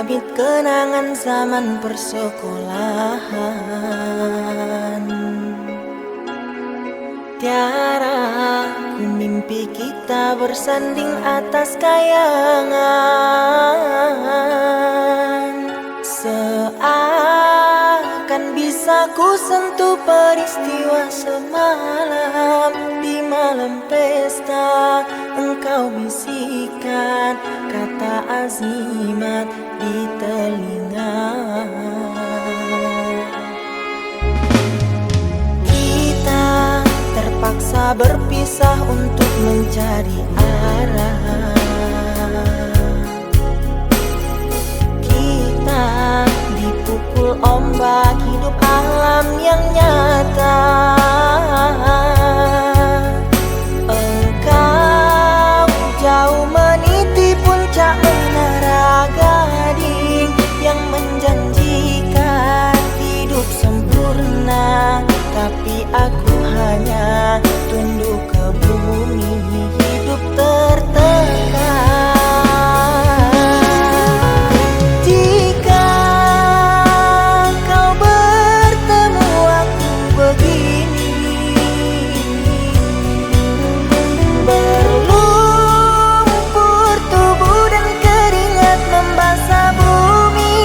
tabit kenangan zaman persekolahan. Tiara ku mimpi kita bersanding atas kayangan. Seakan bisa ku sentuh peristiwa semalam. Di malam pesta engkau bisikan kata azimat di telinga. Terpaksa berpisah untuk mencari arah. Kita dipukul ombak hidup alam yang nyata. Engkau jauh meniti puncak menara gading yang menjanjikan hidup sempurna, tapi aku hanya tunduk ke bumi, hidup tertekan. Jika kau bertemu aku begini, berlumpur tubuh dan keringat membasah bumi.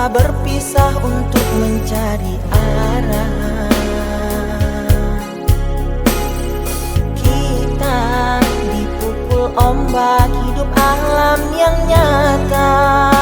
Berpisah untuk mencari arah. Kita dipukul ombak hidup alam yang nyata.